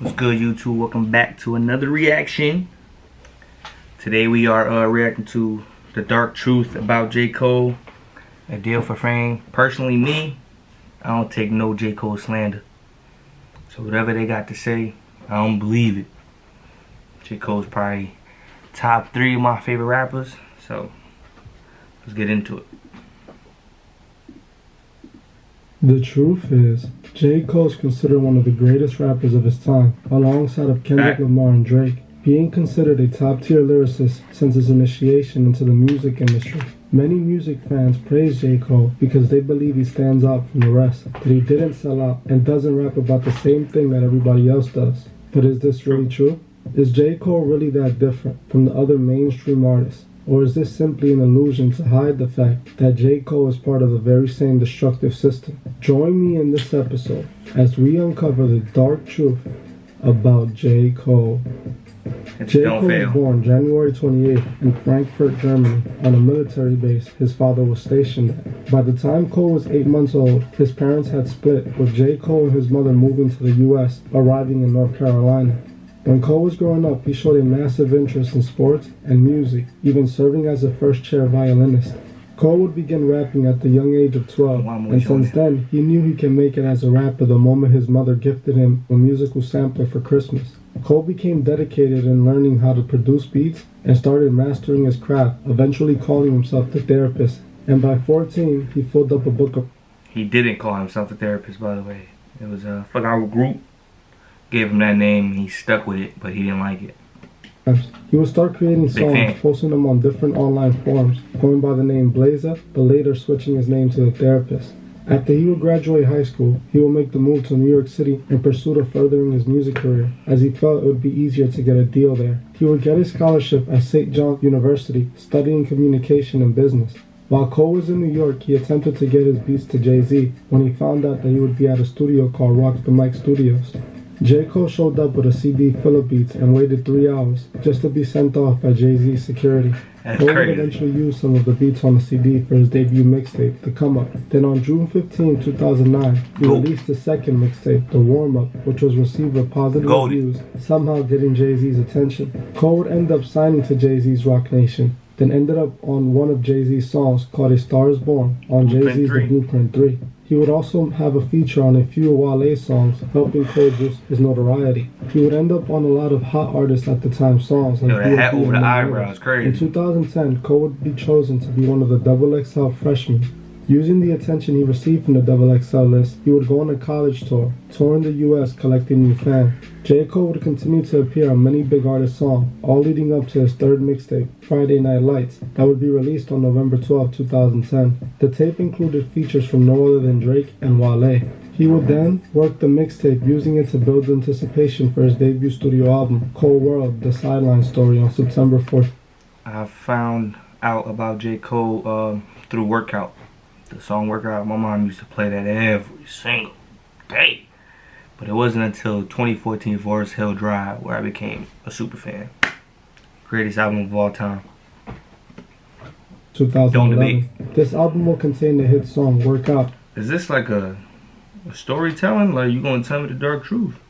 What's good, YouTube? Welcome back to another reaction. Today we are reacting to The Dark Truth about J. Cole, A Deal for Fame. Personally, me, I don't take no J. Cole slander. So whatever they got to say, I don't believe it. J. Cole's probably top 3 of my favorite rappers. So let's get into it. The truth is, J. Cole is considered one of the greatest rappers of his time, alongside of Kendrick Lamar and Drake, being considered a top-tier lyricist since his initiation into the music industry. Many music fans praise J. Cole because they believe he stands out from the rest, that he didn't sell out and doesn't rap about the same thing that everybody else does. But is this really true? Is J. Cole really that different from the other mainstream artists? Or is this simply an illusion to hide the fact that J. Cole is part of the very same destructive system? Join me in this episode as we uncover the dark truth about J. Cole. J. Cole was born January 28th in Frankfurt, Germany, on a military base his father was stationed at. By the time Cole was 8 months old, his parents had split, with J. Cole and his mother moving to the U.S., arriving in North Carolina. When Cole was growing up, he showed a massive interest in sports and music, even serving as a first-chair violinist. Cole would begin rapping at the young age of 12, and since then, he knew he can make it as a rapper the moment his mother gifted him a musical sampler for Christmas. Cole became dedicated in learning how to produce beats and started mastering his craft, eventually calling himself The Therapist. And by 14, he filled up a book of... He didn't call himself The Therapist, by the way. It was our group gave him that name, and he stuck with it, but he didn't like it. He would start creating songs, posting them on different online forums, going by the name Blazer, but later switching his name to The Therapist. After he would graduate high school, he would make the move to New York City in pursuit of furthering his music career, as he felt it would be easier to get a deal there. He would get a scholarship at St. John's University, studying communication and business. While Cole was in New York, he attempted to get his beats to Jay-Z when he found out that he would be at a studio called Rock the Mic Studios. J. Cole showed up with a CD full of beats and waited 3 hours just to be sent off by Jay-Z's security. Cole would eventually use some of the beats on the CD for his debut mixtape, The Come Up. Then on June 15, 2009, he released the second mixtape, The Warm Up, which was received with positive reviews, somehow getting Jay-Z's attention. Cole would end up signing to Jay-Z's Roc Nation, then ended up on one of Jay-Z's songs called A Star Is Born on Jay-Z's The Blueprint 3. He would also have a feature on a few Wale songs, helping Cole boost his notoriety. He would end up on a lot of hot artists at the time songs like that hat over the eyebrows, crazy. In 2010, Cole would be chosen to be one of the XXL freshmen. Using the attention he received from the XXL list, he would go on a college tour, touring the US collecting new fans. J. Cole would continue to appear on many big artist songs, all leading up to his third mixtape, Friday Night Lights, that would be released on November 12, 2010. The tape included features from no other than Drake and Wale. He would then work the mixtape, using it to build anticipation for his debut studio album, Cole World, The Sideline Story, on September 4th. I found out about J. Cole through Workout. The song Workout, my mom used to play that every single day. But it wasn't until 2014 Forest Hill Drive where I became a super fan. Greatest album of all time. 2011. Don't debate. This album will contain the hit song Workout. Is this like a storytelling? Like, you gonna tell me the dark truth?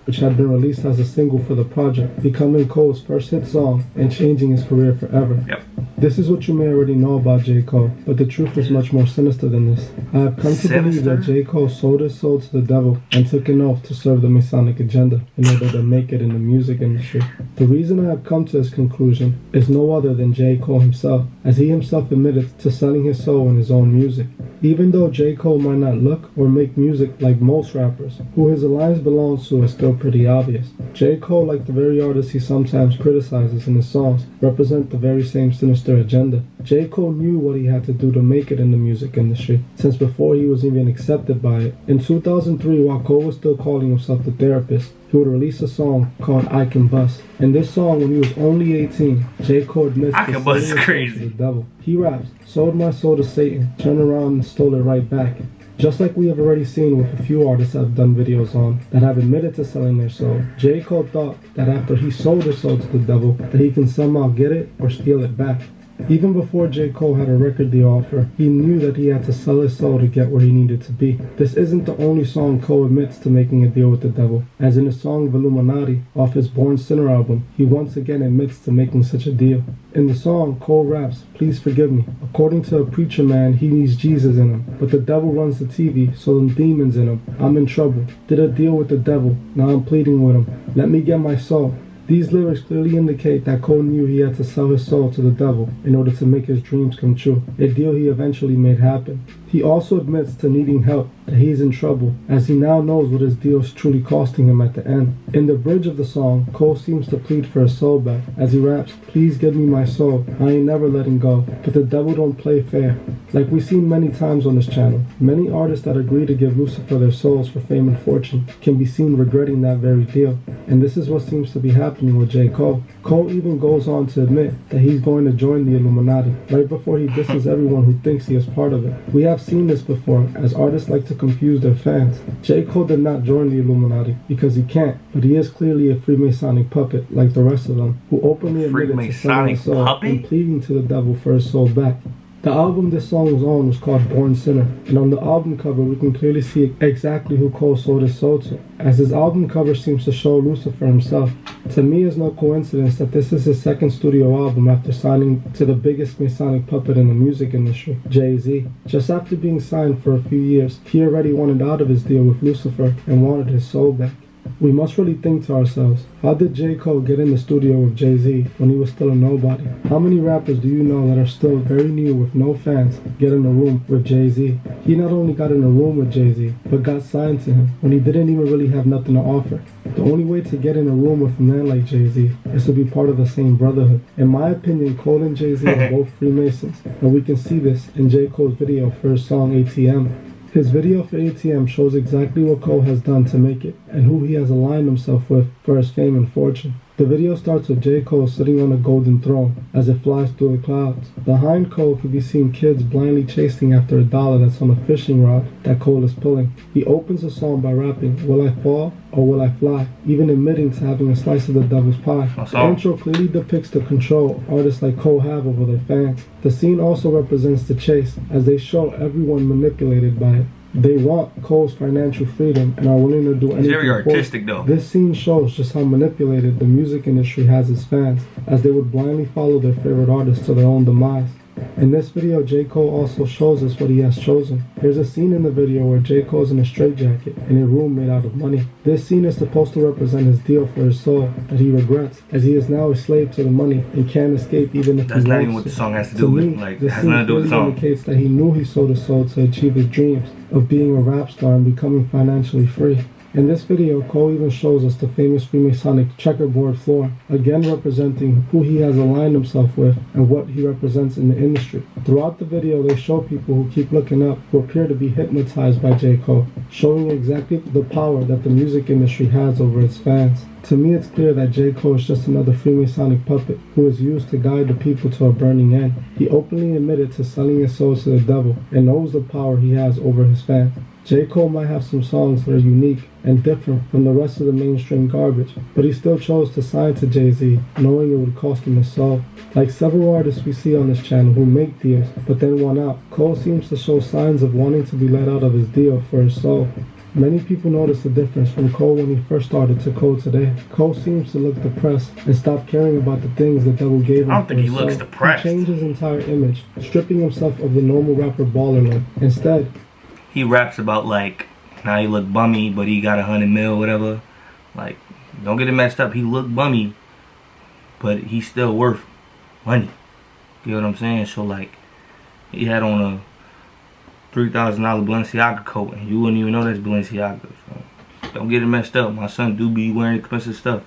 Which had been released as a single for the project, becoming Cole's first hit song and changing his career forever. Yep. This is what you may already know about J. Cole, but the truth is much more sinister than this. I have come to believe that J. Cole sold his soul to the devil and took an oath to serve the Masonic agenda in order to make it in the music industry. The reason I have come to this conclusion is no other than J. Cole himself, as he himself admitted to selling his soul in his own music. Even though J. Cole might not look or make music like most rappers, who his alliance belongs to is still pretty obvious. J. Cole, like the very artists he sometimes criticizes in his songs, represent the very same sinister agenda. J. Cole knew what he had to do to make it in the music industry, since before he was even accepted by it. In 2003, while Cole was still calling himself The Therapist, he would release a song called I Can Bust. In this song, when he was only 18, J. Cole admits to selling his soul to the devil. He raps, "Sold my soul to Satan, turned around and stole it right back." Just like we have already seen with a few artists I've done videos on that have admitted to selling their soul, J. Cole thought that after he sold his soul to the devil, that he can somehow get it or steal it back. Even before J. Cole had a record deal offer, he knew that he had to sell his soul to get where he needed to be. This isn't the only song Cole admits to making a deal with the devil, as in his song Illuminati off his Born Sinner album, he once again admits to making such a deal. In the song, Cole raps, "Please forgive me. According to a preacher man, he needs Jesus in him, but the devil runs the TV, so them demons in him. I'm in trouble. Did a deal with the devil, now I'm pleading with him. Let me get my soul." These lyrics clearly indicate that Cole knew he had to sell his soul to the devil in order to make his dreams come true, a deal he eventually made happen. He also admits to needing help, that he's in trouble, as he now knows what his deal is truly costing him at the end. In the bridge of the song, Cole seems to plead for his soul back, as he raps, "Please give me my soul, I ain't never letting go, but the devil don't play fair." Like we've seen many times on this channel, many artists that agree to give Lucifer their souls for fame and fortune can be seen regretting that very deal, and this is what seems to be happening with J. Cole. Cole even goes on to admit that he's going to join the Illuminati, right before he disses everyone who thinks he is part of it. We have seen this before, as artists like to confuse their fans. J. Cole did not join the Illuminati because he can't, but he is clearly a Freemasonic puppet like the rest of them, who openly admitted to selling his soul and pleading to the devil for his soul back. The album this song was on was called Born Sinner, and on the album cover we can clearly see exactly who Cole sold his soul to, as his album cover seems to show Lucifer himself. To me, it's no coincidence that this is his second studio album after signing to the biggest Masonic puppet in the music industry, Jay-Z. Just after being signed for a few years, he already wanted out of his deal with Lucifer and wanted his soul back. We must really think to ourselves, how did J. Cole get in the studio with Jay-Z when he was still a nobody? How many rappers do you know that are still very new with no fans get in a room with Jay-Z? He not only got in a room with Jay-Z, but got signed to him when he didn't even really have nothing to offer. The only way to get in a room with a man like Jay-Z is to be part of the same brotherhood. In my opinion, Cole and Jay-Z are both Freemasons, and we can see this in J. Cole's video for his song ATM. His video for ATM shows exactly what Cole has done to make it, and who he has aligned himself with for his fame and fortune. The video starts with J. Cole sitting on a golden throne as it flies through the clouds. Behind Cole can be seen kids blindly chasing after a dollar that's on a fishing rod that Cole is pulling. He opens the song by rapping, "Will I fall or will I fly?" even admitting to having a slice of the devil's pie. The intro clearly depicts the control artists like Cole have over their fans. The scene also represents the chase, as they show everyone manipulated by it. They want Cole's financial freedom and are willing to do anything. It's very artistic though. This scene shows just how manipulated the music industry has its fans, as they would blindly follow their favorite artists to their own demise. In this video, J. Cole also shows us what he has chosen. There's a scene in the video where J. Cole's in a straitjacket in a room made out of money. This scene is supposed to represent his deal for his soul that he regrets, as he is now a slave to the money and can't escape even if he wants to. That's not even what the song has to do with. Like, it has nothing to do with the song. Indicates that he knew he sold his soul to achieve his dreams of being a rap star and becoming financially free. In this video, Cole even shows us the famous Freemasonic checkerboard floor, again representing who he has aligned himself with and what he represents in the industry. Throughout the video, they show people who keep looking up who appear to be hypnotized by J. Cole, showing exactly the power that the music industry has over its fans. To me, it's clear that J. Cole is just another Freemasonic puppet who is used to guide the people to a burning end. He openly admitted to selling his soul to the devil and knows the power he has over his fans. J. Cole might have some songs that are unique and different from the rest of the mainstream garbage, but he still chose to sign to Jay-Z, knowing it would cost him his soul. Like several artists we see on this channel who make deals, but then want out, Cole seems to show signs of wanting to be let out of his deal for his soul. Many people notice the difference from Cole when he first started to Cole today. Cole seems to look depressed and stop caring about the things the devil gave him. I don't think he looks depressed. He changed his entire image, stripping himself of the normal rapper baller look. Instead, he raps about like, now he look bummy, but he got 100 mil, whatever. Like, don't get it messed up. He look bummy, but he's still worth money. You know what I'm saying? So like, he had on a $3,000 Balenciaga coat, and you wouldn't even know that's Balenciaga. So don't get it messed up. My son do be wearing expensive stuff.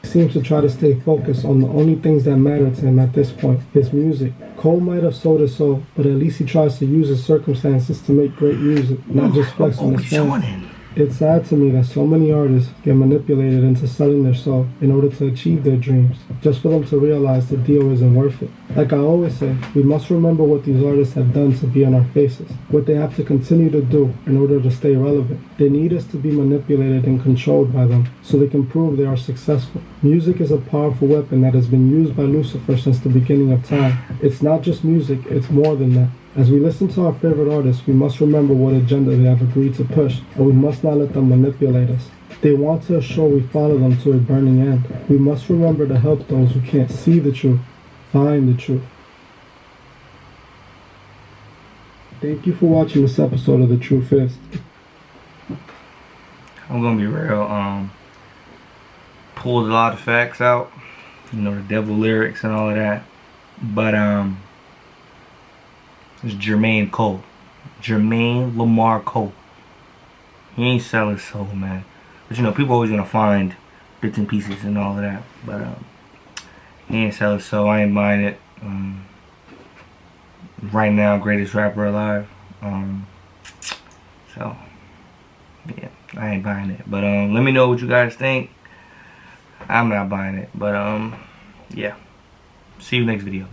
He seems to try to stay focused on the only things that matter to him at this point, his music. Cole might have sold his soul, but at least he tries to use his circumstances to make great music, not just flex on his fans. It's sad to me that so many artists get manipulated into selling their soul in order to achieve their dreams, just for them to realize the deal isn't worth it. Like I always say, we must remember what these artists have done to be in our faces, what they have to continue to do in order to stay relevant. They need us to be manipulated and controlled by them so they can prove they are successful. Music is a powerful weapon that has been used by Lucifer since the beginning of time. It's not just music, it's more than that. As we listen to our favorite artists, we must remember what agenda they have agreed to push, and we must not let them manipulate us. They want to assure we follow them to a burning end. We must remember to help those who can't see the truth, find the truth. Thank you for watching this episode of The Truth Is. I'm gonna be real. Pulled a lot of facts out, you know, the devil lyrics and all of that, but it's Jermaine Cole, Jermaine Lamar Cole. He ain't selling his soul, man. But you know, people always gonna find bits and pieces and all of that, but he ain't selling his soul. I ain't buying it. Right now, greatest rapper alive. So yeah, I ain't buying it. But let me know what you guys think. I'm not buying it, but yeah. See you next video.